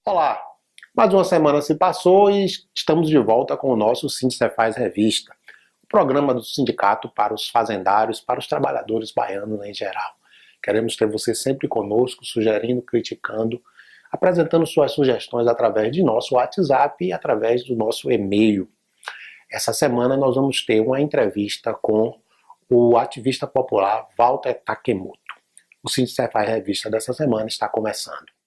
Olá, mais uma semana se passou e estamos de volta com o nosso Sindicefaz Revista, o programa do sindicato para os fazendários, para os trabalhadores baianos em geral. Queremos ter você sempre conosco, sugerindo, criticando, apresentando suas sugestões através de nosso WhatsApp e através do nosso e-mail. Essa semana nós vamos ter uma entrevista com o ativista popular Walter Takemoto. O Sindicefaz Revista dessa semana está começando.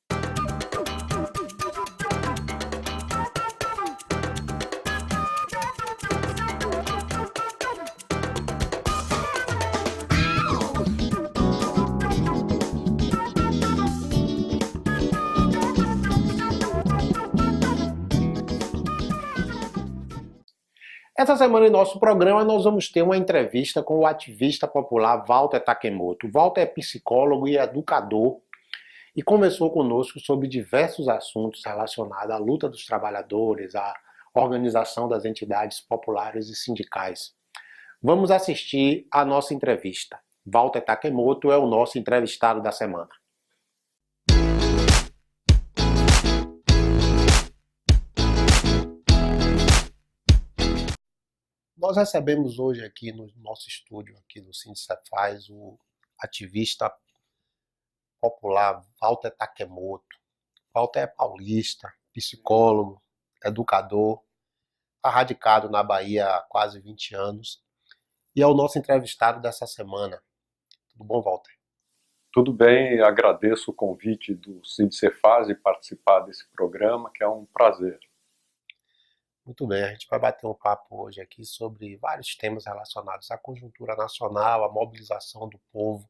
Essa semana em nosso programa nós vamos ter uma entrevista com o ativista popular Walter Takemoto. Walter é psicólogo e educador e conversou conosco sobre diversos assuntos relacionados à luta dos trabalhadores, à organização das entidades populares e sindicais. Vamos assistir à nossa entrevista. Walter Takemoto é o nosso entrevistado da semana. Nós recebemos hoje aqui no nosso estúdio, aqui do Sindicefaz, o ativista popular Walter Takemoto. Walter é paulista, psicólogo, educador, está radicado na Bahia há quase 20 anos e é o nosso entrevistado dessa semana. Tudo bom, Walter? Tudo bem, agradeço o convite do Sindicefaz e participar desse programa, que é um prazer. Muito bem, a gente vai bater um papo hoje aqui sobre vários temas relacionados à conjuntura nacional, à mobilização do povo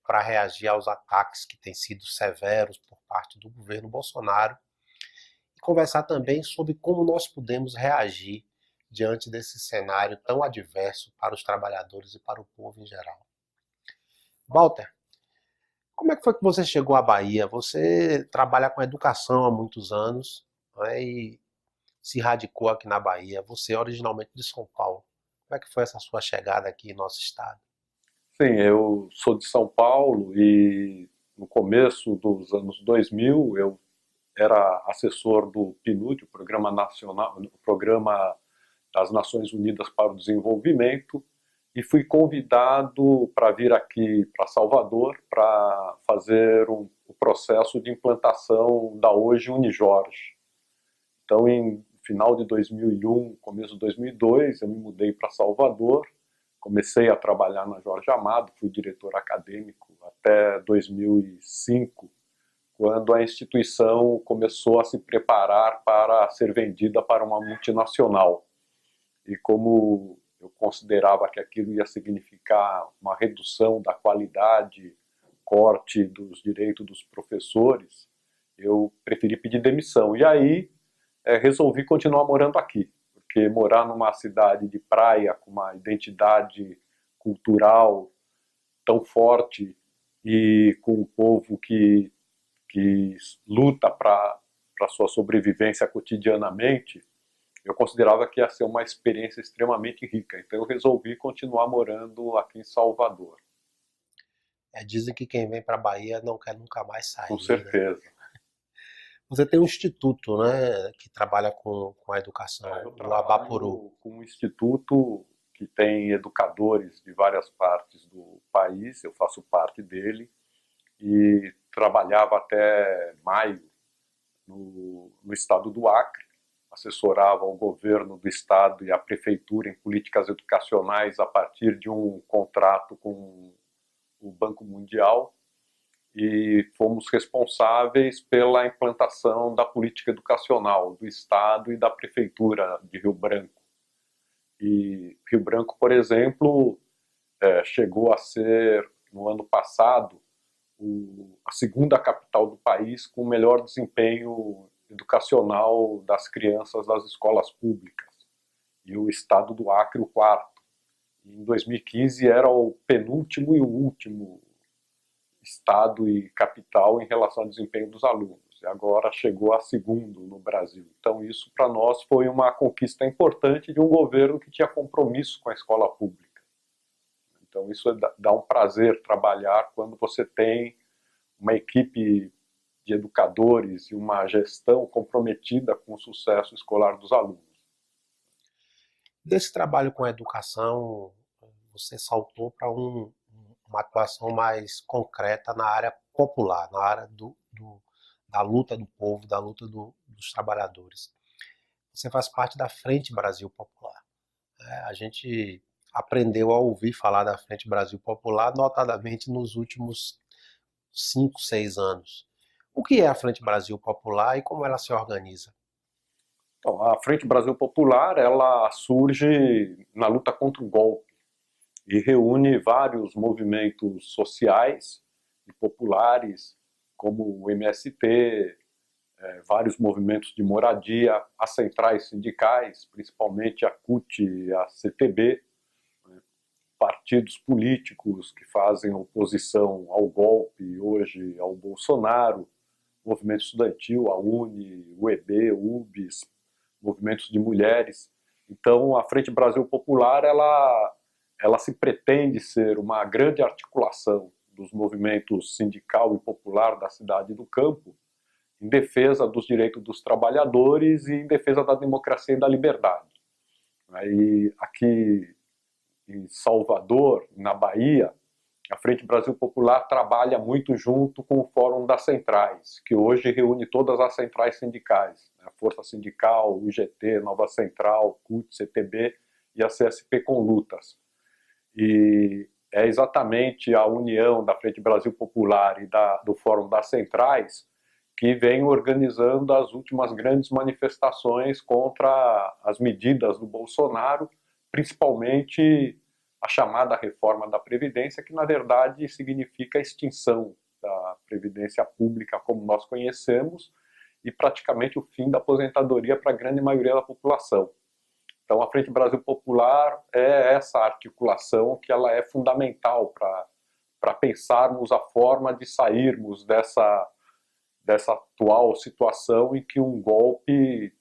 para reagir aos ataques que têm sido severos por parte do governo Bolsonaro e conversar também sobre como nós podemos reagir diante desse cenário tão adverso para os trabalhadores e para o povo em geral. Walter, como é que foi que você chegou à Bahia? Você trabalha com educação há muitos anos, né, e se radicou aqui na Bahia. Você é originalmente de São Paulo. Como é que foi essa sua chegada aqui em nosso estado? Sim, eu sou de São Paulo e no começo dos anos 2000 eu era assessor do PNUD, o Programa Nacional, o Programa das Nações Unidas para o Desenvolvimento, e fui convidado para vir aqui para Salvador para fazer o processo de implantação da hoje Unijorge. Então, em final de 2001, começo de 2002, eu me mudei para Salvador, comecei a trabalhar na Jorge Amado, fui diretor acadêmico até 2005, quando a instituição começou a se preparar para ser vendida para uma multinacional. E como eu considerava que aquilo ia significar uma redução da qualidade, corte dos direitos dos professores, eu preferi pedir demissão. E aí resolvi continuar morando aqui, porque morar numa cidade de praia com uma identidade cultural tão forte e com um povo que luta para a sua sobrevivência cotidianamente, eu considerava que ia ser uma experiência extremamente rica. Então eu resolvi continuar morando aqui em Salvador. Dizem que quem vem para a Bahia não quer nunca mais sair. Com certeza. Né? Você tem um instituto, né, que trabalha com a educação, o Abapuru. Com um instituto que tem educadores de várias partes do país, eu faço parte dele, e trabalhava até maio no estado do Acre, assessorava o governo do estado e a prefeitura em políticas educacionais a partir de um contrato com o Banco Mundial, e fomos responsáveis pela implantação da política educacional do Estado e da Prefeitura de Rio Branco. E Rio Branco, por exemplo, chegou a ser, no ano passado, a segunda capital do país com o melhor desempenho educacional das crianças das escolas públicas. E o Estado do Acre, o quarto. E em 2015 era o penúltimo e o último estado e capital em relação ao desempenho dos alunos. E agora chegou a segundo no Brasil. Então isso para nós foi uma conquista importante de um governo que tinha compromisso com a escola pública. Então isso dá um prazer trabalhar quando você tem uma equipe de educadores e uma gestão comprometida com o sucesso escolar dos alunos. Desse trabalho com a educação, você saltou para uma atuação mais concreta na área popular, na área da luta do povo, da luta dos trabalhadores. Você faz parte da Frente Brasil Popular. A gente aprendeu a ouvir falar da Frente Brasil Popular, notadamente nos últimos 5, 6 anos. O que é a Frente Brasil Popular e como ela se organiza? Então, a Frente Brasil Popular, ela surge na luta contra o golpe e reúne vários movimentos sociais e populares, como o MST, vários movimentos de moradia, as centrais sindicais, principalmente a CUT e a CTB, partidos políticos que fazem oposição ao golpe, hoje ao Bolsonaro, movimento estudantil, a UNE, o EB, o UBS, movimentos de mulheres. Então, a Frente Brasil Popular, ela se pretende ser uma grande articulação dos movimentos sindical e popular da cidade e do campo, em defesa dos direitos dos trabalhadores e em defesa da democracia e da liberdade. E aqui em Salvador, na Bahia, a Frente Brasil Popular trabalha muito junto com o Fórum das Centrais, que hoje reúne todas as centrais sindicais, a Força Sindical, UGT, Nova Central, CUT, CTB e a CSP com Lutas. E é exatamente a união da Frente Brasil Popular e do Fórum das Centrais que vem organizando as últimas grandes manifestações contra as medidas do Bolsonaro, principalmente a chamada reforma da Previdência, que na verdade significa a extinção da Previdência Pública como nós conhecemos e praticamente o fim da aposentadoria para a grande maioria da população. Então a Frente Brasil Popular é essa articulação que ela é fundamental para pensarmos a forma de sairmos dessa atual situação em que um golpe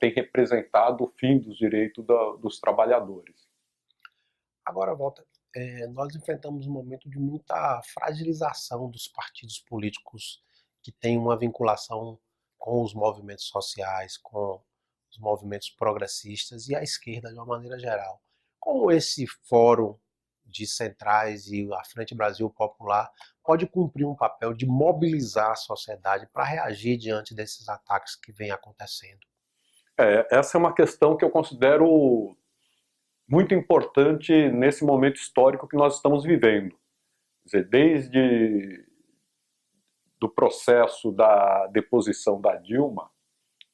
tem representado o fim dos direitos dos trabalhadores. Agora, Walter, nós enfrentamos um momento de muita fragilização dos partidos políticos que têm uma vinculação com os movimentos sociais, com os movimentos progressistas e a esquerda de uma maneira geral. Como esse fórum de centrais e a Frente Brasil Popular pode cumprir um papel de mobilizar a sociedade para reagir diante desses ataques que vêm acontecendo? Essa é uma questão que eu considero muito importante nesse momento histórico que nós estamos vivendo. Quer dizer, desde do processo da deposição da Dilma,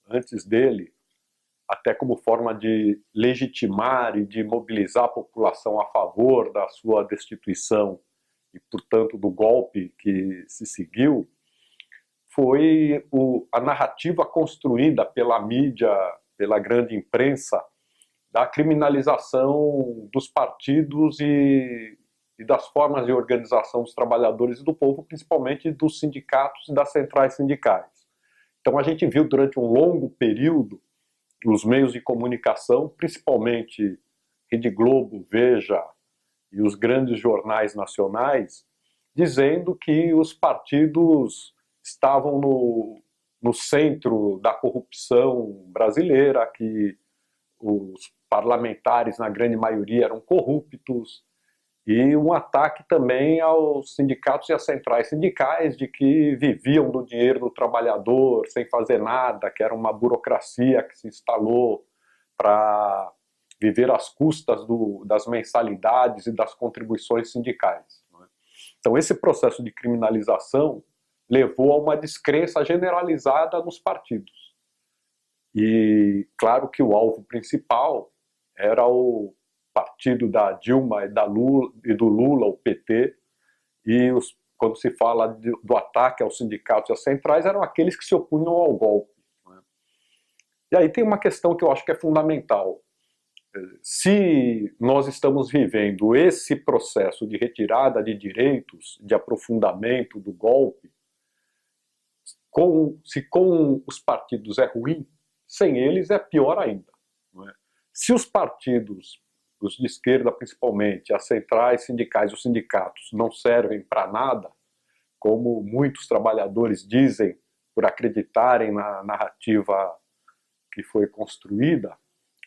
antes dele, até como forma de legitimar e de mobilizar a população a favor da sua destituição e, portanto, do golpe que se seguiu, foi a narrativa construída pela mídia, pela grande imprensa, da criminalização dos partidos e das formas de organização dos trabalhadores e do povo, principalmente dos sindicatos e das centrais sindicais. Então a gente viu durante um longo período os meios de comunicação, principalmente Rede Globo, Veja e os grandes jornais nacionais, dizendo que os partidos estavam no centro da corrupção brasileira, que os parlamentares, na grande maioria, eram corruptos, e um ataque também aos sindicatos e às centrais sindicais, de que viviam do dinheiro do trabalhador sem fazer nada, que era uma burocracia que se instalou para viver às custas das mensalidades e das contribuições sindicais. Então esse processo de criminalização levou a uma descrença generalizada nos partidos. E claro que o alvo principal era o partido da Dilma e do Lula, o PT, e quando se fala do ataque aos sindicatos e às centrais, eram aqueles que se opunham ao golpe. E aí tem uma questão que eu acho que é fundamental. Se nós estamos vivendo esse processo de retirada de direitos, de aprofundamento do golpe, se com os partidos é ruim, sem eles é pior ainda. Não é? Se os partidos, os de esquerda principalmente, as centrais sindicais, os sindicatos, não servem para nada, como muitos trabalhadores dizem, por acreditarem na narrativa que foi construída,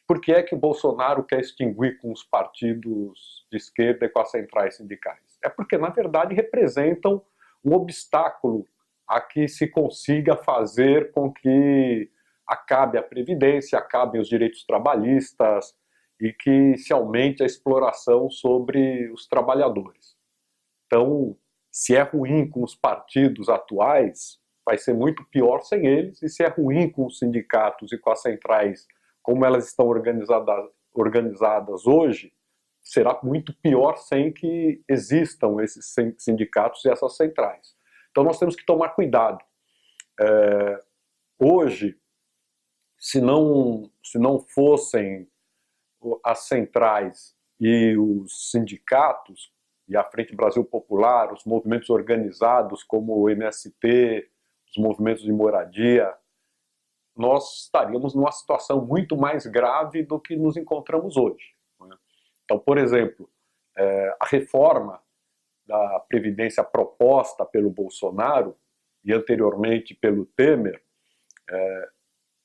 por que é que o Bolsonaro quer extinguir com os partidos de esquerda e com as centrais sindicais? É porque, na verdade, representam um obstáculo a que se consiga fazer com que acabe a Previdência, acabem os direitos trabalhistas e que se aumente a exploração sobre os trabalhadores. Então, se é ruim com os partidos atuais, vai ser muito pior sem eles, e se é ruim com os sindicatos e com as centrais, como elas estão organizadas hoje, será muito pior sem que existam esses sindicatos e essas centrais. Então nós temos que tomar cuidado. Hoje, se não fossem as centrais e os sindicatos, e a Frente Brasil Popular, os movimentos organizados como o MST, os movimentos de moradia, nós estaríamos numa situação muito mais grave do que nos encontramos hoje. Então, por exemplo, a reforma da Previdência proposta pelo Bolsonaro e anteriormente pelo Temer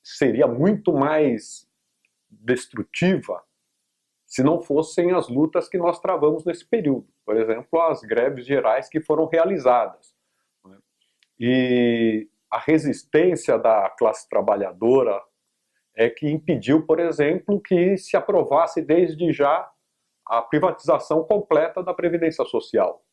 seria muito mais destrutiva se não fossem as lutas que nós travamos nesse período. Por exemplo, as greves gerais que foram realizadas. E a resistência da classe trabalhadora é que impediu, por exemplo, que se aprovasse desde já a privatização completa da Previdência Social.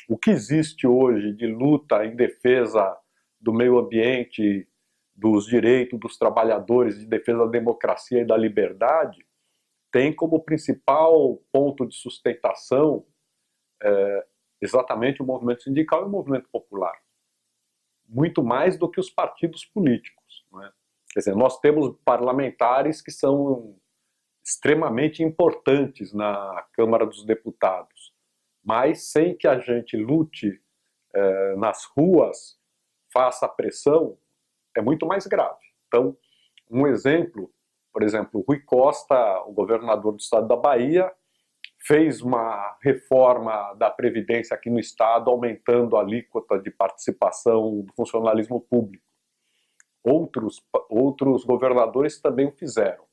O que existe hoje de luta em defesa do meio ambiente, dos direitos dos trabalhadores, de defesa da democracia e da liberdade, tem como principal ponto de sustentação exatamente o movimento sindical e o movimento popular. Muito mais do que os partidos políticos. Não é? Quer dizer, nós temos parlamentares que são extremamente importantes na Câmara dos Deputados, mas sem que a gente lute nas ruas, faça pressão, é muito mais grave. Então, um exemplo, por exemplo, Rui Costa, o governador do estado da Bahia, fez uma reforma da Previdência aqui no estado, aumentando a alíquota de participação do funcionalismo público. Outros governadores também o fizeram.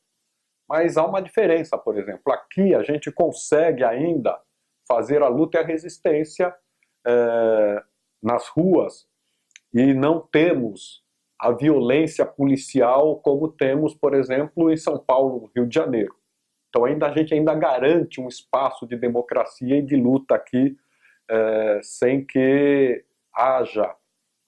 Mas há uma diferença, por exemplo, aqui a gente consegue ainda fazer a luta e a resistência nas ruas e não temos a violência policial como temos, por exemplo, em São Paulo, no Rio de Janeiro. Então a gente ainda garante um espaço de democracia e de luta aqui, sem que haja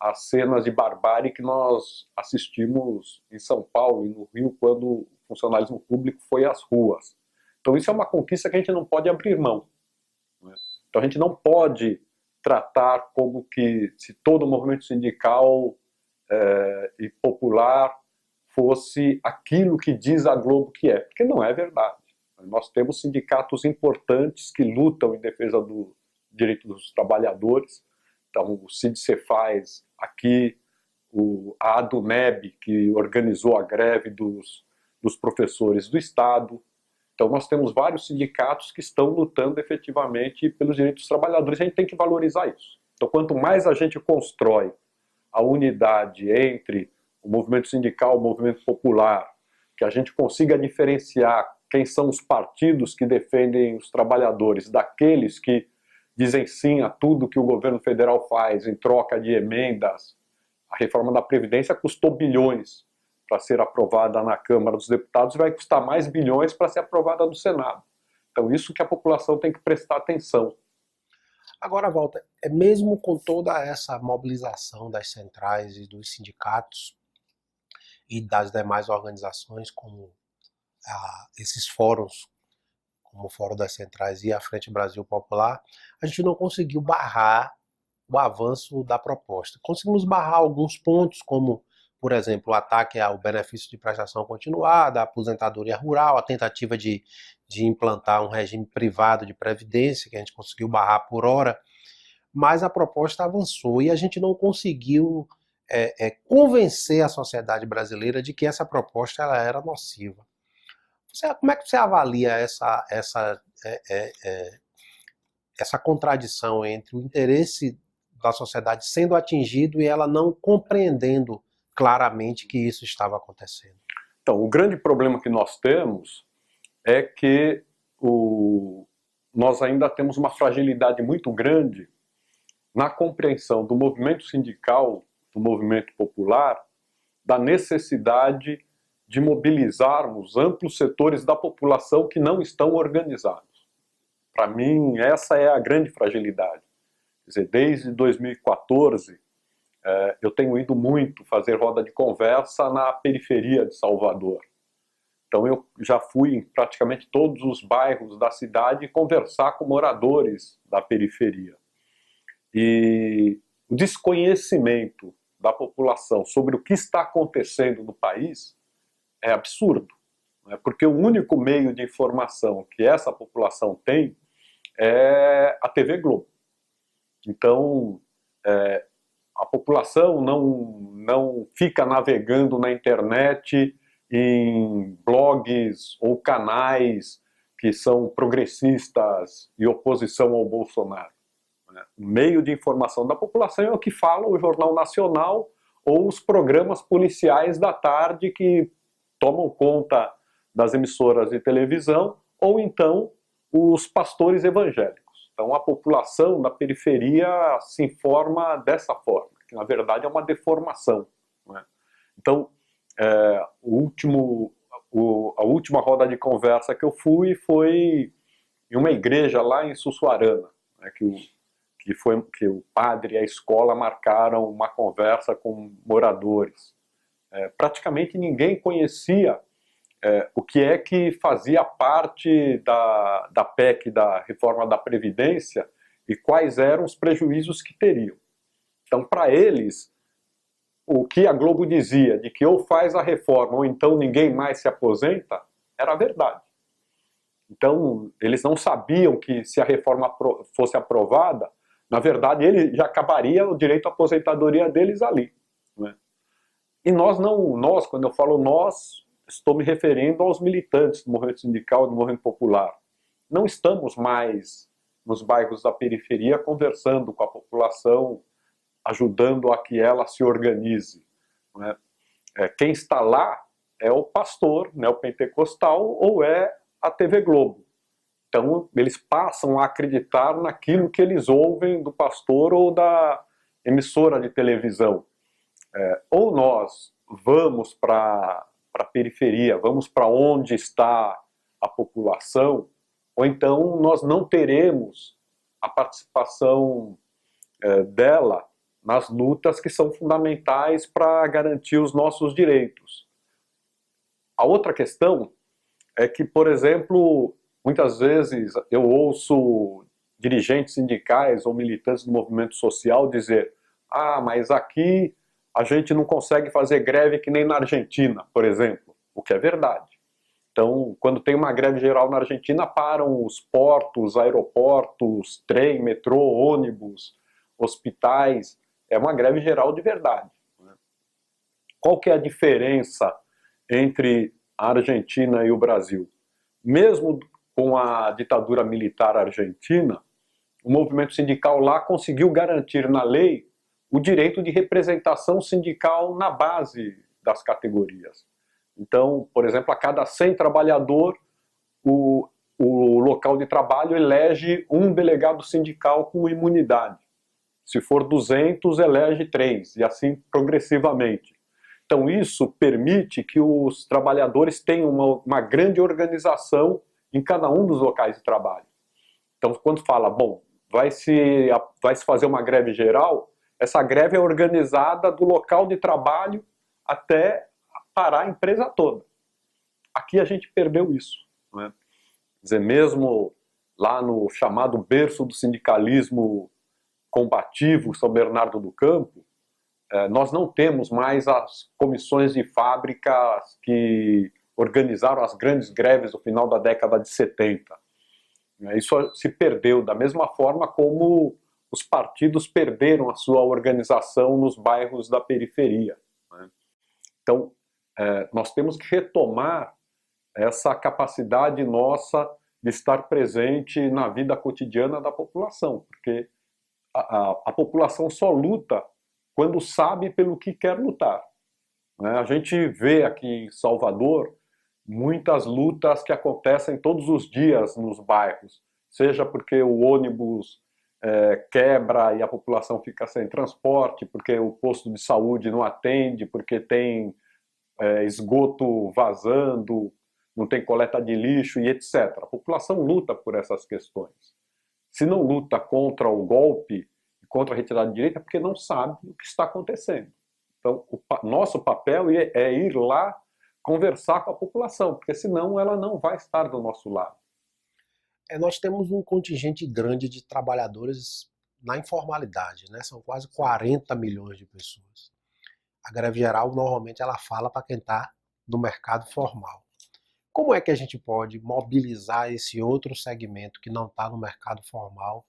as cenas de barbárie que nós assistimos em São Paulo e no Rio quando o funcionalismo público foi às ruas. Então isso é uma conquista que a gente não pode abrir mão. Né? Então a gente não pode tratar como que se todo o movimento sindical e popular fosse aquilo que diz a Globo que é, porque não é verdade. Nós temos sindicatos importantes que lutam em defesa do direito dos trabalhadores. Então, o Sindice-Faz aqui, a ADUNEB, que organizou a greve dos professores do Estado. Então, nós temos vários sindicatos que estão lutando efetivamente pelos direitos dos trabalhadores. A gente tem que valorizar isso. Então, quanto mais a gente constrói a unidade entre o movimento sindical e o movimento popular, que a gente consiga diferenciar quem são os partidos que defendem os trabalhadores daqueles que dizem sim a tudo que o governo federal faz em troca de emendas. A reforma da Previdência custou bilhões para ser aprovada na Câmara dos Deputados e vai custar mais bilhões para ser aprovada no Senado. Então isso que a população tem que prestar atenção. Agora, Walter, mesmo com toda essa mobilização das centrais e dos sindicatos e das demais organizações, como esses fóruns, como o Fórum das Centrais e a Frente Brasil Popular, a gente não conseguiu barrar o avanço da proposta. Conseguimos barrar alguns pontos, como, por exemplo, o ataque ao benefício de prestação continuada, a aposentadoria rural, a tentativa de implantar um regime privado de previdência, que a gente conseguiu barrar por hora, mas a proposta avançou e a gente não conseguiu convencer a sociedade brasileira de que essa proposta ela era nociva. Como é que você avalia essa contradição entre o interesse da sociedade sendo atingido e ela não compreendendo claramente que isso estava acontecendo. Então, o grande problema que nós temos é que nós ainda temos uma fragilidade muito grande na compreensão do movimento sindical, do movimento popular, da necessidade de mobilizarmos amplos setores da população que não estão organizados. Para mim, essa é a grande fragilidade. Quer dizer, desde 2014, eu tenho ido muito fazer roda de conversa na periferia de Salvador. Então eu já fui em praticamente todos os bairros da cidade conversar com moradores da periferia. E o desconhecimento da população sobre o que está acontecendo no país é absurdo, né? Porque o único meio de informação que essa população tem é a TV Globo. Então, a população não fica navegando na internet em blogs ou canais que são progressistas e oposição ao Bolsonaro. O meio de informação da população é o que fala o Jornal Nacional ou os programas policiais da tarde que tomam conta das emissoras de televisão, ou então os pastores evangélicos. Então a população da periferia se informa dessa forma, que na verdade é uma deformação, né? Então, a última roda de conversa que eu fui foi em uma igreja lá em Sussuarana, né, que o padre e a escola marcaram uma conversa com moradores. Praticamente ninguém conhecia o que é que fazia parte da PEC, da reforma da Previdência, e quais eram os prejuízos que teriam. Então, para eles, o que a Globo dizia, de que ou faz a reforma ou então ninguém mais se aposenta, era verdade. Então, eles não sabiam que se a reforma fosse aprovada, na verdade, ele já acabaria o direito à aposentadoria deles ali, né? E nós, quando eu falo nós, estou me referindo aos militantes do movimento sindical, do movimento popular. Não estamos mais nos bairros da periferia conversando com a população, ajudando a que ela se organize, né? Quem está lá é o pastor neopentecostal ou é a TV Globo. Então eles passam a acreditar naquilo que eles ouvem do pastor ou da emissora de televisão. Ou nós vamos para a periferia, vamos para onde está a população, ou então nós não teremos a participação dela nas lutas que são fundamentais para garantir os nossos direitos. A outra questão é que, por exemplo, muitas vezes eu ouço dirigentes sindicais ou militantes do movimento social dizer: ah, mas aqui a gente não consegue fazer greve que nem na Argentina, por exemplo, o que é verdade. Então, quando tem uma greve geral na Argentina, param os portos, aeroportos, trem, metrô, ônibus, hospitais. É uma greve geral de verdade, né? Qual que é a diferença entre a Argentina e o Brasil? Mesmo com a ditadura militar argentina, o movimento sindical lá conseguiu garantir na lei o direito de representação sindical na base das categorias. Então, por exemplo, a cada 100 trabalhador, o local de trabalho elege um delegado sindical com imunidade. Se for 200, elege 3, e assim progressivamente. Então isso permite que os trabalhadores tenham uma grande organização em cada um dos locais de trabalho. Então quando fala, bom, vai se fazer uma greve geral, essa greve é organizada do local de trabalho até parar a empresa toda. Aqui a gente perdeu isso, né? Quer dizer, mesmo lá no chamado berço do sindicalismo combativo, São Bernardo do Campo, nós não temos mais as comissões de fábricas que organizaram as grandes greves no final da década de 70. Isso se perdeu, da mesma forma como os partidos perderam a sua organização nos bairros da periferia, né? Então, nós temos que retomar essa capacidade nossa de estar presente na vida cotidiana da população, porque a população só luta quando sabe pelo que quer lutar, né? A gente vê aqui em Salvador muitas lutas que acontecem todos os dias nos bairros, seja porque o ônibus quebra e a população fica sem transporte, porque o posto de saúde não atende, porque tem esgoto vazando, não tem coleta de lixo e etc. A população luta por essas questões. Se não luta contra o golpe, contra a retirada de direito, é porque não sabe o que está acontecendo. Então, nosso papel é ir lá conversar com a população, porque senão ela não vai estar do nosso lado. Nós temos um contingente grande de trabalhadores na informalidade, né? São quase 40 milhões de pessoas. A greve geral, normalmente, ela fala para quem está no mercado formal. Como é que a gente pode mobilizar esse outro segmento que não está no mercado formal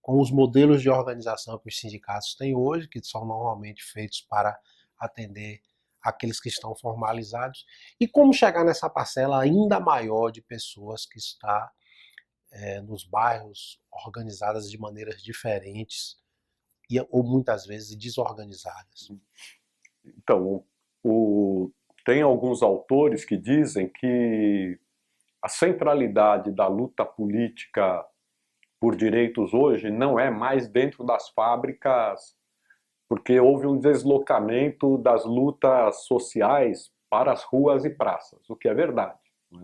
com os modelos de organização que os sindicatos têm hoje, que são normalmente feitos para atender aqueles que estão formalizados, e como chegar nessa parcela ainda maior de pessoas que está nos bairros organizadas de maneiras diferentes ou muitas vezes desorganizadas? Então, tem alguns autores que dizem que a centralidade da luta política por direitos hoje não é mais dentro das fábricas, porque houve um deslocamento das lutas sociais para as ruas e praças, o que é verdade, né?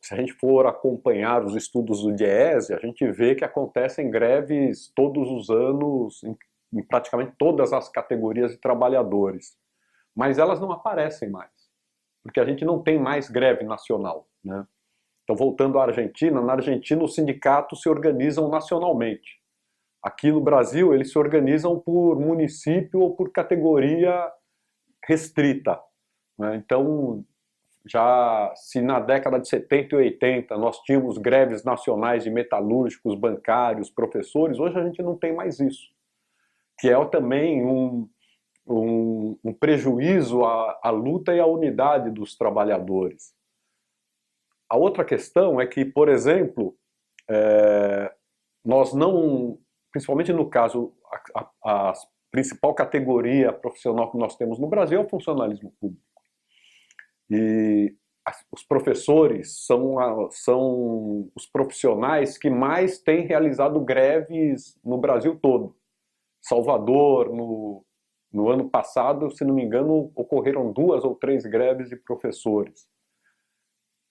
Se a gente for acompanhar os estudos do Diese, a gente vê que acontecem greves todos os anos em praticamente todas as categorias de trabalhadores, mas elas não aparecem mais, porque a gente não tem mais greve nacional, né? Então, voltando à Argentina, na Argentina os sindicatos se organizam nacionalmente. Aqui no Brasil eles se organizam por município ou por categoria restrita, né? Então, se na década de 70 e 80 nós tínhamos greves nacionais de metalúrgicos, bancários, professores, hoje a gente não tem mais isso, que é também um prejuízo à luta e à unidade dos trabalhadores. A outra questão é que, por exemplo, nós não, principalmente no caso, a principal categoria profissional que nós temos no Brasil é o funcionalismo público. E os professores são os profissionais que mais têm realizado greves no Brasil todo. Salvador, no ano passado, se não me engano, ocorreram 2 ou 3 greves de professores.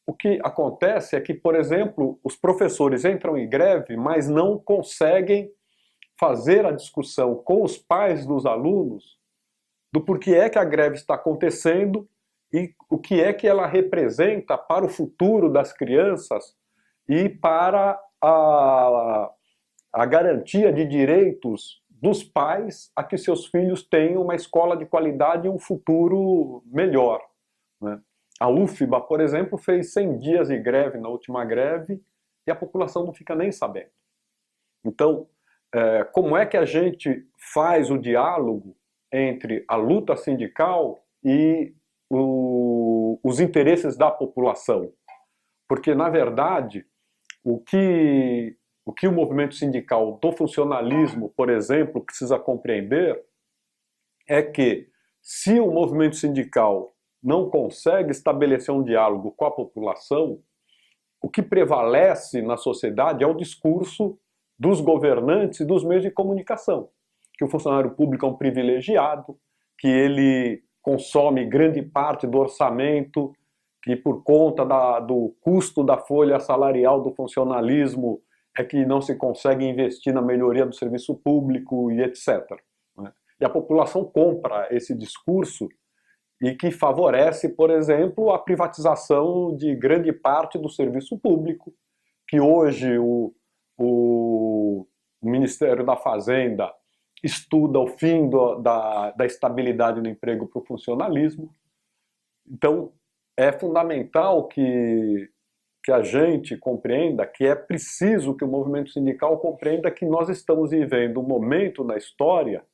O que acontece é que, por exemplo, os professores entram em greve, mas não conseguem fazer a discussão com os pais dos alunos do porquê é que a greve está acontecendo e o que é que ela representa para o futuro das crianças e para a garantia de direitos dos pais a que seus filhos tenham uma escola de qualidade e um futuro melhor, né? A UFBA, por exemplo, fez 100 dias de greve na última greve e a população não fica nem sabendo. Então, como é que a gente faz o diálogo entre a luta sindical e os interesses da população? Porque, na verdade, o que o movimento sindical do funcionalismo, por exemplo, precisa compreender é que, se o movimento sindical não consegue estabelecer um diálogo com a população, o que prevalece na sociedade é o discurso dos governantes e dos meios de comunicação, que o funcionário público é um privilegiado, que ele consome grande parte do orçamento, que por conta do custo da folha salarial do funcionalismo é que não se consegue investir na melhoria do serviço público e etc. E a população compra esse discurso e que favorece, por exemplo, a privatização de grande parte do serviço público, que hoje o Ministério da Fazenda estuda o fim da estabilidade do emprego para o funcionalismo. Então, é fundamental que a gente compreenda que é preciso que o movimento sindical compreenda que nós estamos vivendo um momento na história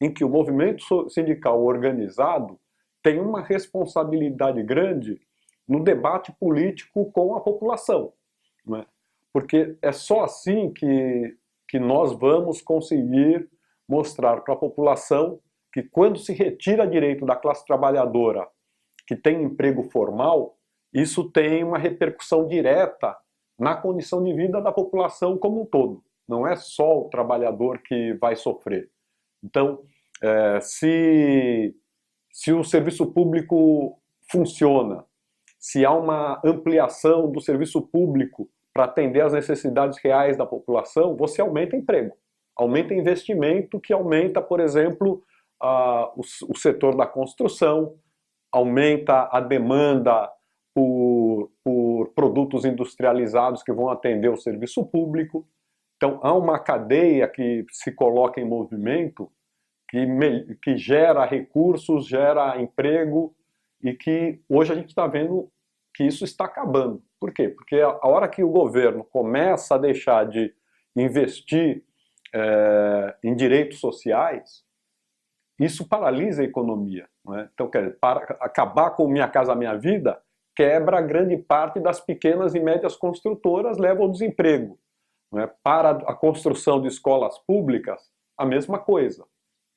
em que o movimento sindical organizado tem uma responsabilidade grande no debate político com a população, né? porque é só assim que nós vamos conseguir mostrar para a população que quando se retira direito da classe trabalhadora que tem emprego formal, isso tem uma repercussão direta na condição de vida da população como um todo. Não é só o trabalhador que vai sofrer. Então, se o serviço público funciona, se há uma ampliação do serviço público para atender às necessidades reais da população, você aumenta emprego, aumenta investimento, que aumenta, por exemplo, o setor da construção, aumenta a demanda por produtos industrializados que vão atender o serviço público. Então, há uma cadeia que se coloca em movimento que gera recursos, gera emprego e que hoje a gente está vendo que isso está acabando. Por quê? Porque a hora que o governo começa a deixar de investir em direitos sociais, isso paralisa a economia. Não é? Então, quer dizer, para acabar com Minha Casa Minha Vida, quebra grande parte das pequenas e médias construtoras, leva ao desemprego. Não é? Para a construção de escolas públicas, a mesma coisa.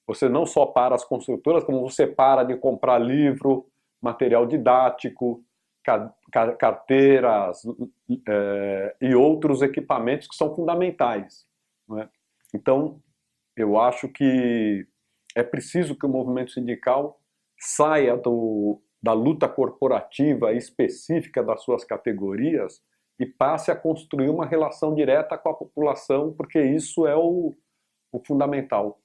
Você não só para as construtoras, como você para de comprar livro, material didático, carteiras e outros equipamentos que são fundamentais. Não é? Então, eu acho que é preciso que o movimento sindical saia da luta corporativa específica das suas categorias e passe a construir uma relação direta com a população, porque isso é o fundamental.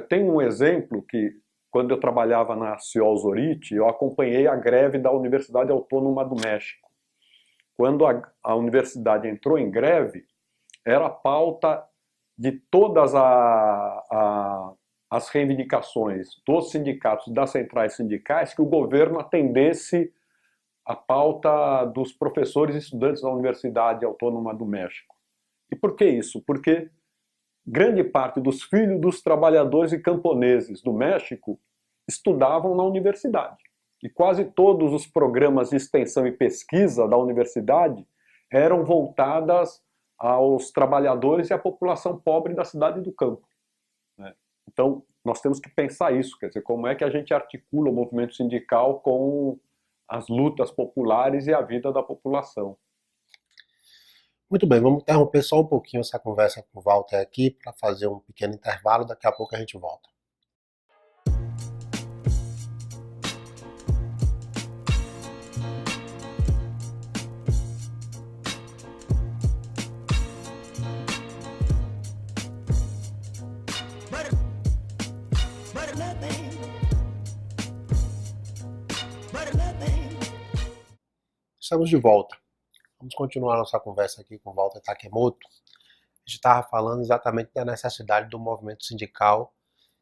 Tem um exemplo que, quando eu trabalhava na Ciol Zorite, eu acompanhei a greve da Universidade Autônoma do México. Quando a universidade entrou em greve, era a pauta de todas as reivindicações dos sindicatos, das centrais sindicais, que o governo atendesse a pauta dos professores e estudantes da Universidade Autônoma do México. E por que isso? Porque grande parte dos filhos dos trabalhadores e camponeses do México estudavam na universidade. E quase todos os programas de extensão e pesquisa da universidade eram voltadas aos trabalhadores e à população pobre da cidade e do campo. Então, nós temos que pensar isso, quer dizer, como é que a gente articula o movimento sindical com as lutas populares e a vida da população. Muito bem, vamos interromper só um pouquinho essa conversa com o Walter aqui para fazer um pequeno intervalo, daqui a pouco a gente volta. Estamos de volta. Vamos continuar nossa conversa aqui com o Walter Takemoto. A gente estava falando exatamente da necessidade do movimento sindical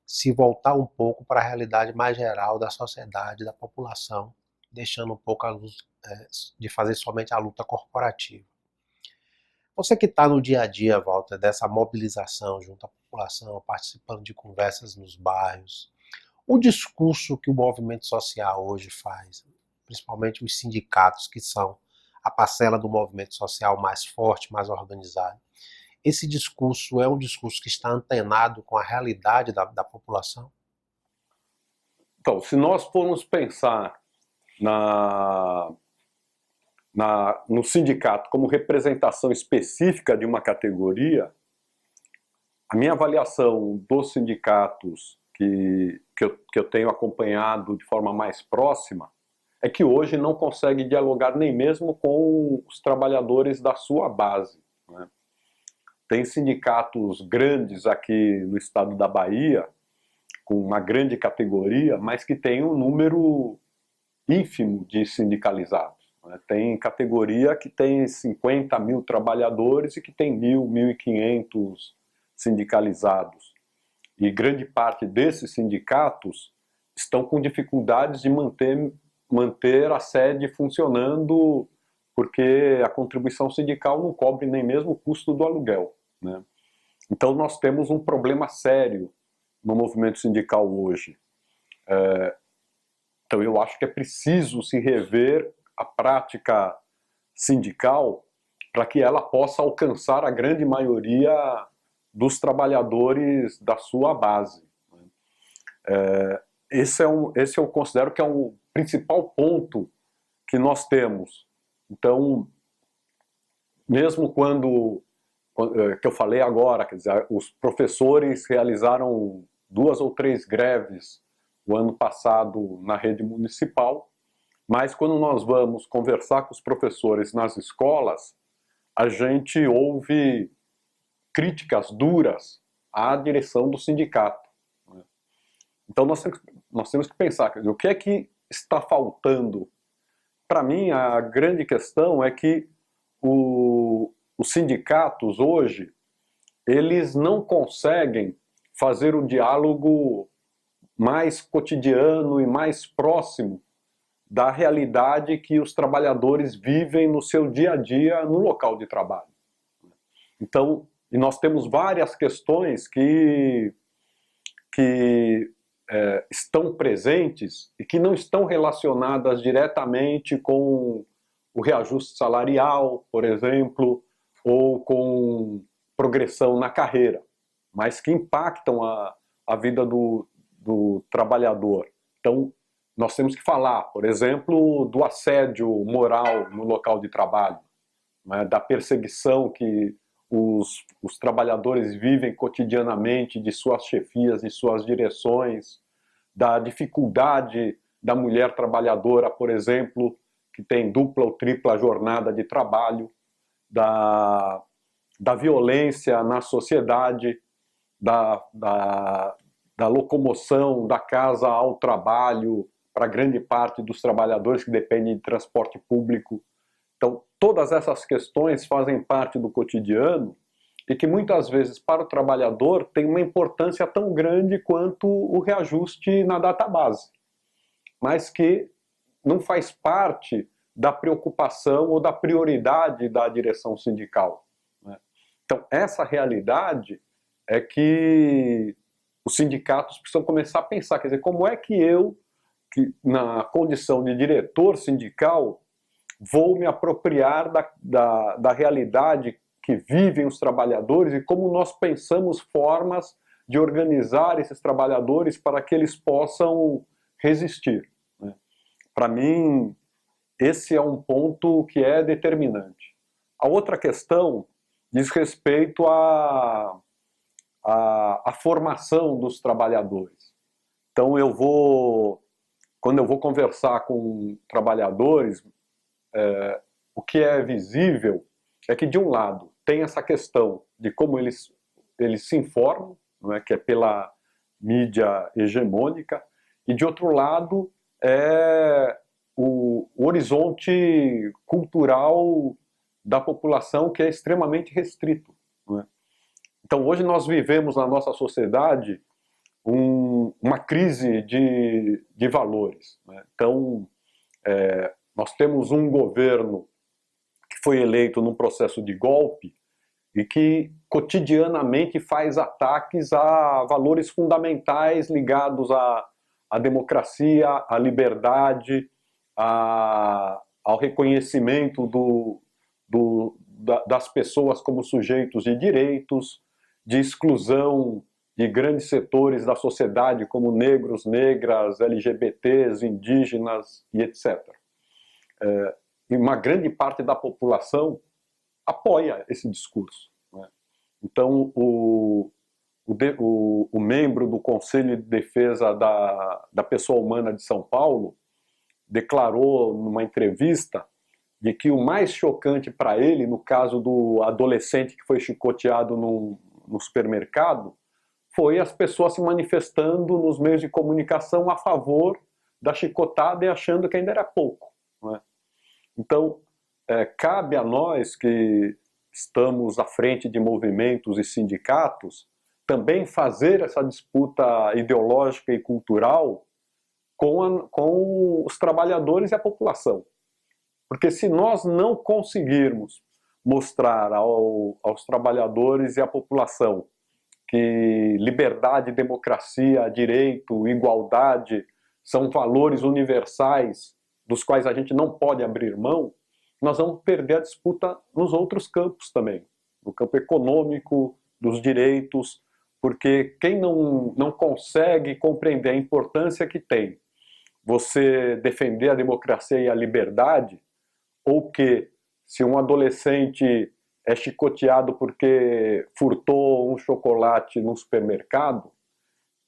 se voltar um pouco para a realidade mais geral da sociedade, da população, deixando um pouco a luz, de fazer somente a luta corporativa. Você que está no dia a dia, Walter, dessa mobilização junto à população, participando de conversas nos bairros, o discurso que o movimento social hoje faz, principalmente os sindicatos, que são a parcela do movimento social mais forte, mais organizado, esse discurso é um discurso que está antenado com a realidade da população? Então, se nós formos pensar no sindicato como representação específica de uma categoria, a minha avaliação dos sindicatos que eu tenho acompanhado de forma mais próxima é que hoje não consegue dialogar nem mesmo com os trabalhadores da sua base. Né? Tem sindicatos grandes aqui no estado da Bahia, com uma grande categoria, mas que tem um número ínfimo de sindicalizados. Né? Tem categoria que tem 50 mil trabalhadores e que tem 1.000, 1.500 sindicalizados. E grande parte desses sindicatos estão com dificuldades de manter a sede funcionando, porque a contribuição sindical não cobre nem mesmo o custo do aluguel. Né? Então nós temos um problema sério no movimento sindical hoje. Então eu acho que é preciso se rever a prática sindical para que ela possa alcançar a grande maioria dos trabalhadores da sua base. Esse eu considero que é um principal ponto que nós temos. Então, mesmo quando que eu falei agora, quer dizer, os professores realizaram 2 ou 3 greves o ano passado na rede municipal, mas quando nós vamos conversar com os professores nas escolas, a gente ouve críticas duras à direção do sindicato. Então nós temos que pensar, quer dizer, o que é que está faltando? Para mim, a grande questão é que os sindicatos hoje, eles não conseguem fazer o diálogo mais cotidiano e mais próximo da realidade que os trabalhadores vivem no seu dia a dia no local de trabalho. Então, e nós temos várias questões que estão presentes e que não estão relacionadas diretamente com o reajuste salarial, por exemplo, ou com progressão na carreira, mas que impactam a vida do trabalhador. Então, nós temos que falar, por exemplo, do assédio moral no local de trabalho, né, da perseguição que os trabalhadores vivem cotidianamente de suas chefias, de suas direções, da dificuldade da mulher trabalhadora, por exemplo, que tem dupla ou tripla jornada de trabalho, da violência na sociedade, da locomoção da casa ao trabalho para grande parte dos trabalhadores que dependem de transporte público. Então, todas essas questões fazem parte do cotidiano e que muitas vezes para o trabalhador tem uma importância tão grande quanto o reajuste na database, mas que não faz parte da preocupação ou da prioridade da direção sindical. Então, essa realidade é que os sindicatos precisam começar a pensar, quer dizer, como é que eu, que na condição de diretor sindical, vou me apropriar da realidade que vivem os trabalhadores e como nós pensamos formas de organizar esses trabalhadores para que eles possam resistir. Para mim, esse é um ponto que é determinante. A outra questão diz respeito à formação dos trabalhadores. Então, quando eu vou conversar com trabalhadores, o que é visível é que, de um lado, tem essa questão de como eles se informam, não é? Que é pela mídia hegemônica, e, de outro lado, é o horizonte cultural da população que é extremamente restrito. Não é? Então, hoje nós vivemos na nossa sociedade uma crise de valores. Né? Então, nós temos um governo que foi eleito num processo de golpe e que cotidianamente faz ataques a valores fundamentais ligados à democracia, à liberdade, ao reconhecimento das pessoas como sujeitos de direitos, de exclusão de grandes setores da sociedade como negros, negras, LGBTs, indígenas e etc. E uma grande parte da população apoia esse discurso. Né? Então, o membro do Conselho de Defesa da Pessoa Humana de São Paulo declarou numa entrevista de que o mais chocante para ele, no caso do adolescente que foi chicoteado no supermercado, foi as pessoas se manifestando nos meios de comunicação a favor da chicotada e achando que ainda era pouco. Não é? Então, cabe a nós que estamos à frente de movimentos e sindicatos também fazer essa disputa ideológica e cultural com os trabalhadores e a população. Porque se nós não conseguirmos mostrar aos trabalhadores e à população que liberdade, democracia, direito, igualdade são valores universais dos quais a gente não pode abrir mão, nós vamos perder a disputa nos outros campos também, no campo econômico, dos direitos, porque quem não consegue compreender a importância que tem você defender a democracia e a liberdade, ou que se um adolescente é chicoteado porque furtou um chocolate no supermercado,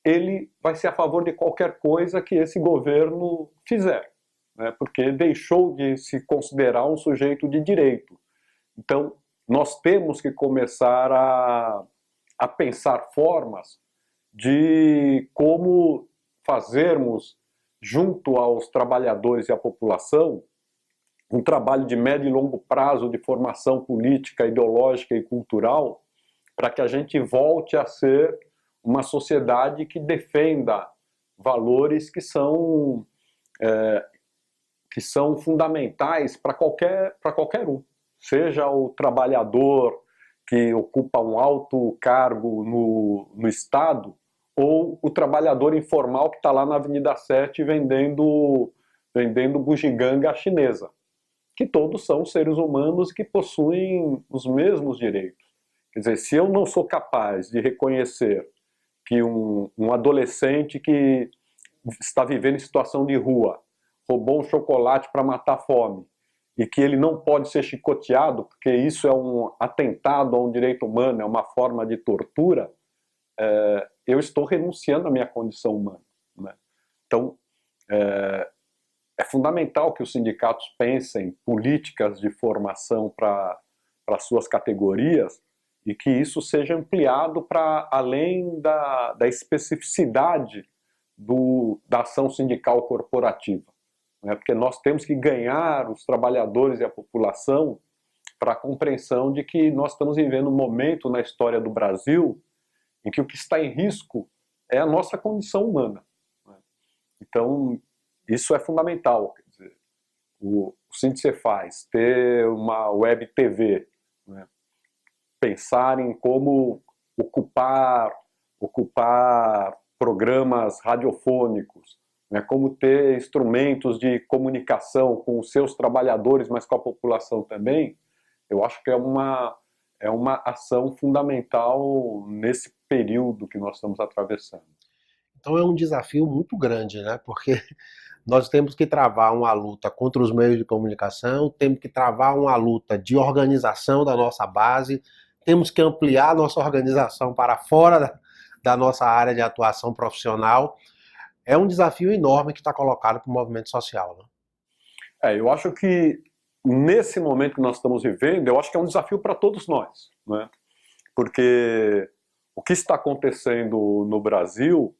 ele vai ser a favor de qualquer coisa que esse governo fizer, né? Porque deixou de se considerar um sujeito de direito. Então, nós temos que começar a pensar formas de como fazermos, junto aos trabalhadores e à população, um trabalho de médio e longo prazo de formação política, ideológica e cultural, para que a gente volte a ser uma sociedade que defenda valores que são fundamentais para qualquer um. Seja o trabalhador que ocupa um alto cargo no Estado, ou o trabalhador informal que está lá na Avenida 7 vendendo bugiganga chinesa. Que todos são seres humanos que possuem os mesmos direitos. Quer dizer, se eu não sou capaz de reconhecer que um adolescente que está vivendo em situação de rua roubou um chocolate para matar a fome e que ele não pode ser chicoteado porque isso é um atentado a um direito humano, é uma forma de tortura, eu estou renunciando à minha condição humana, né? Então, é fundamental que os sindicatos pensem políticas de formação para suas categorias e que isso seja ampliado para além da especificidade da ação sindical corporativa, né? Porque nós temos que ganhar os trabalhadores e a população para a compreensão de que nós estamos vivendo um momento na história do Brasil em que o que está em risco é a nossa condição humana, né? Então, isso é fundamental. Quer dizer, o Sindicefaz ter uma web TV, né? Pensar em como ocupar programas radiofônicos, né? Como ter instrumentos de comunicação com os seus trabalhadores, mas com a população também, eu acho que é uma ação fundamental nesse período que nós estamos atravessando. Então é um desafio muito grande, né? Porque nós temos que travar uma luta contra os meios de comunicação, temos que travar uma luta de organização da nossa base, temos que ampliar a nossa organização para fora da nossa área de atuação profissional. É um desafio enorme que está colocado para o movimento social, né? Eu acho que nesse momento que nós estamos vivendo, eu acho que é um desafio para todos nós, né? Porque o que está acontecendo no Brasil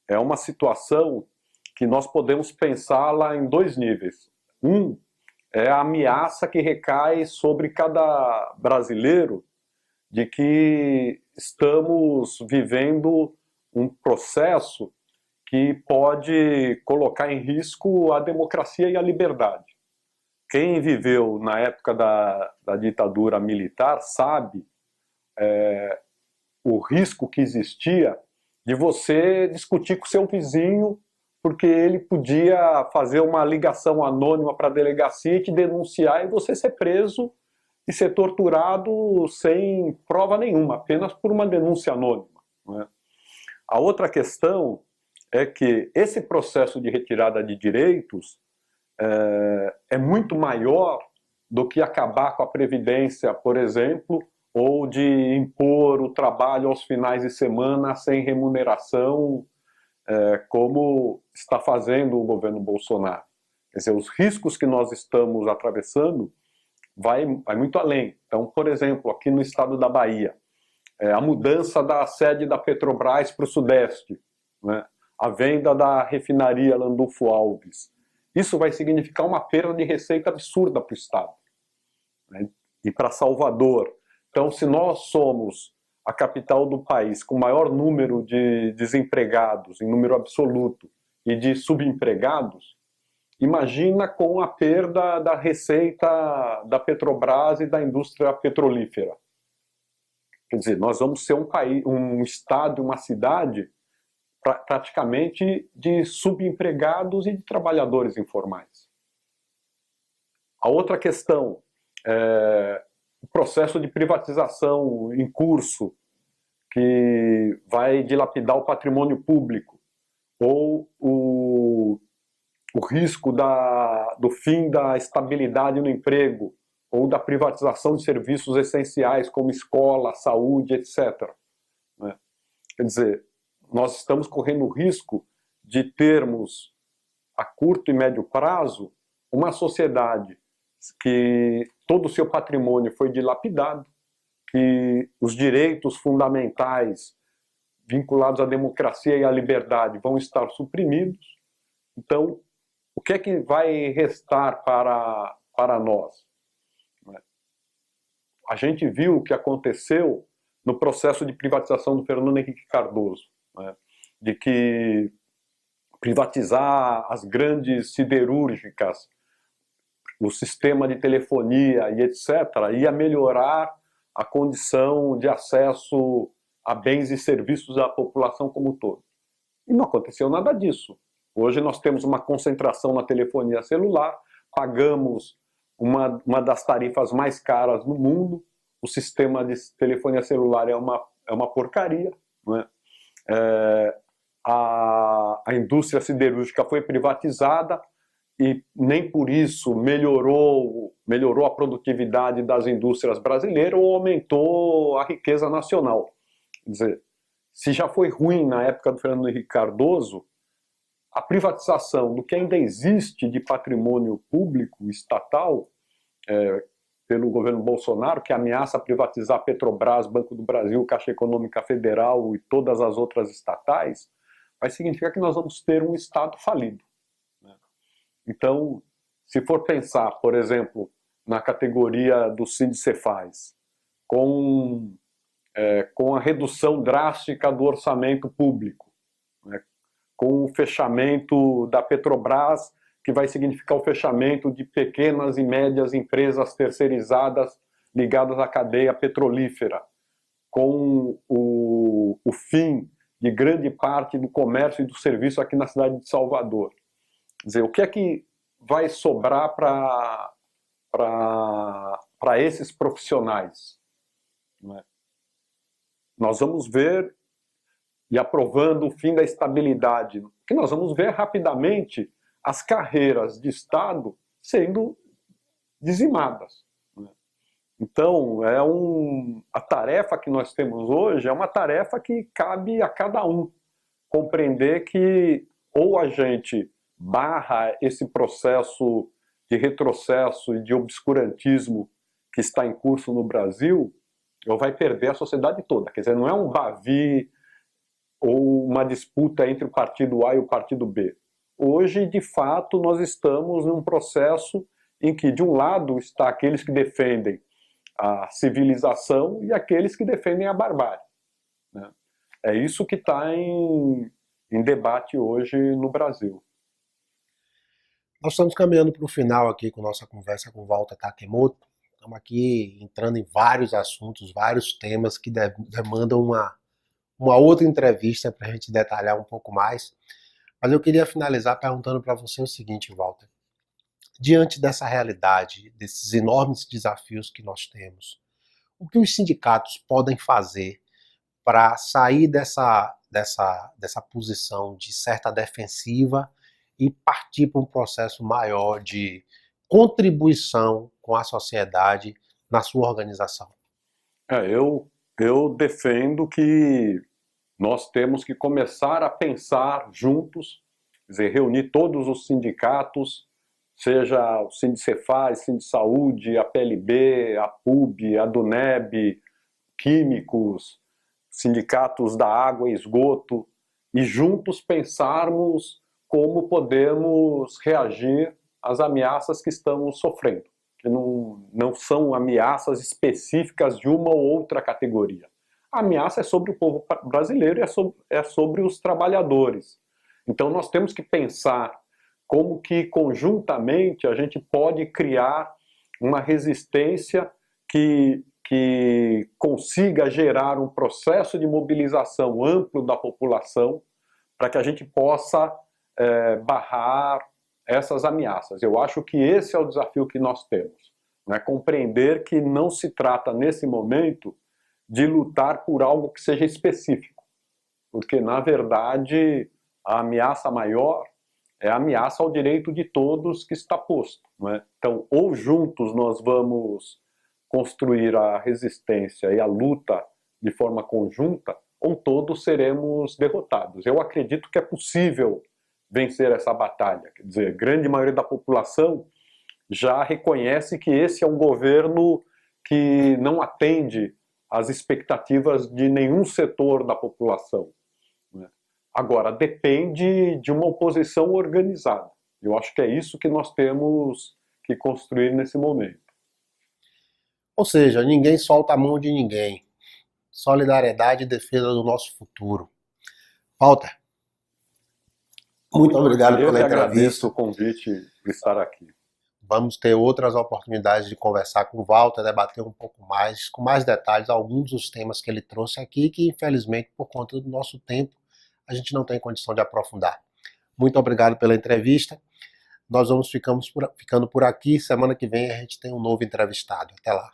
é uma situação que nós podemos pensá-la em dois níveis. Um é a ameaça que recai sobre cada brasileiro de que estamos vivendo um processo que pode colocar em risco a democracia e a liberdade. Quem viveu na época da ditadura militar sabe o risco que existia de você discutir com seu vizinho porque ele podia fazer uma ligação anônima para a delegacia e te denunciar e você ser preso e ser torturado sem prova nenhuma, apenas por uma denúncia anônima, né? A outra questão é que esse processo de retirada de direitos é muito maior do que acabar com a Previdência, por exemplo, ou de impor o trabalho aos finais de semana sem remuneração, como está fazendo o governo Bolsonaro. Quer dizer, os riscos que nós estamos atravessando vai muito além. Então, por exemplo, aqui no estado da Bahia, a mudança da sede da Petrobras para o Sudeste, né? A venda da refinaria Landulfo Alves. Isso vai significar uma perda de receita absurda para o Estado, né? E para Salvador. Então, se nós somos a capital do país com o maior número de desempregados, em número absoluto, e de subempregados, imagina com a perda da receita da Petrobras e da indústria petrolífera. Quer dizer, nós vamos ser um país, um estado, uma cidade praticamente de subempregados e de trabalhadores informais. A outra questão, o processo de privatização em curso, que vai dilapidar o patrimônio público, ou o risco do fim da estabilidade no emprego, ou da privatização de serviços essenciais como escola, saúde, etc. Né? Quer dizer, nós estamos correndo o risco de termos, a curto e médio prazo, uma sociedade que todo o seu patrimônio foi dilapidado, que os direitos fundamentais vinculados à democracia e à liberdade vão estar suprimidos. Então, o que é que vai restar para nós? A gente viu o que aconteceu no processo de privatização do Fernando Henrique Cardoso, né? De que privatizar as grandes siderúrgicas, o sistema de telefonia e etc., ia melhorar a condição de acesso a bens e serviços da população como um todo. E não aconteceu nada disso. Hoje nós temos uma concentração na telefonia celular, pagamos uma das tarifas mais caras no mundo, o sistema de telefonia celular é uma porcaria, não é? A indústria siderúrgica foi privatizada e nem por isso melhorou a produtividade das indústrias brasileiras ou aumentou a riqueza nacional. Quer dizer, se já foi ruim na época do Fernando Henrique Cardoso, a privatização do que ainda existe de patrimônio público estatal pelo governo Bolsonaro, que ameaça privatizar a Petrobras, Banco do Brasil, Caixa Econômica Federal e todas as outras estatais, vai significar que nós vamos ter um Estado falido. Né? Então, se for pensar, por exemplo, na categoria dos Sindicefaz, com a redução drástica do orçamento público, né? Com o fechamento da Petrobras, que vai significar o fechamento de pequenas e médias empresas terceirizadas ligadas à cadeia petrolífera, com o fim de grande parte do comércio e do serviço aqui na cidade de Salvador. Quer dizer, o que é que vai sobrar para esses profissionais? Não é? Nós vamos ver, e aprovando o fim da estabilidade, que nós vamos ver rapidamente as carreiras de Estado sendo dizimadas. Né? Então, a tarefa que nós temos hoje é uma tarefa que cabe a cada um compreender que ou a gente barra esse processo de retrocesso e de obscurantismo que está em curso no Brasil, ou vai perder a sociedade toda. Quer dizer, não é um Bavi ou uma disputa entre o partido A e o partido B. Hoje, de fato, nós estamos num processo em que, de um lado, está aqueles que defendem a civilização e aqueles que defendem a barbárie. Né? É isso que está em debate hoje no Brasil. Nós estamos caminhando para o final aqui com nossa conversa com Walter Takemoto. Estamos aqui entrando em vários assuntos, vários temas que demandam uma outra entrevista para a gente detalhar um pouco mais. Mas eu queria finalizar perguntando para você o seguinte, Walter. Diante dessa realidade, desses enormes desafios que nós temos, o que os sindicatos podem fazer para sair dessa posição de certa defensiva e partir para um processo maior de contribuição com a sociedade na sua organização? Eu defendo que nós temos que começar a pensar juntos, quer dizer, reunir todos os sindicatos, seja o Sindicefaz, Sindisaúde, a PLB, a PUB, a DUNEB, químicos, sindicatos da água e esgoto, e juntos pensarmos como podemos reagir às ameaças que estamos sofrendo, que não são ameaças específicas de uma ou outra categoria. A ameaça é sobre o povo brasileiro e é sobre os trabalhadores. Então nós temos que pensar como que conjuntamente a gente pode criar uma resistência que consiga gerar um processo de mobilização amplo da população para que a gente possa barrar essas ameaças. Eu acho que esse é o desafio que nós temos, né? Compreender que não se trata, nesse momento, de lutar por algo que seja específico, porque, na verdade, a ameaça maior é a ameaça ao direito de todos que está posto, né? Então, ou juntos nós vamos construir a resistência e a luta de forma conjunta, ou todos seremos derrotados. Eu acredito que é possível vencer essa batalha. Quer dizer, a grande maioria da população já reconhece que esse é um governo que não atende às expectativas de nenhum setor da população, né? Agora, depende de uma oposição organizada. Eu acho que é isso que nós temos que construir nesse momento. Ou seja, ninguém solta a mão de ninguém. Solidariedade e defesa do nosso futuro. Walter, muito obrigado Eu pela que agradeço entrevista. o convite por estar aqui. Vamos ter outras oportunidades de conversar com o Walter, debater um pouco mais, com mais detalhes, alguns dos temas que ele trouxe aqui, que infelizmente, por conta do nosso tempo, a gente não tem condição de aprofundar. Muito obrigado pela entrevista. Nós vamos ficando por aqui. Semana que vem a gente tem um novo entrevistado. Até lá.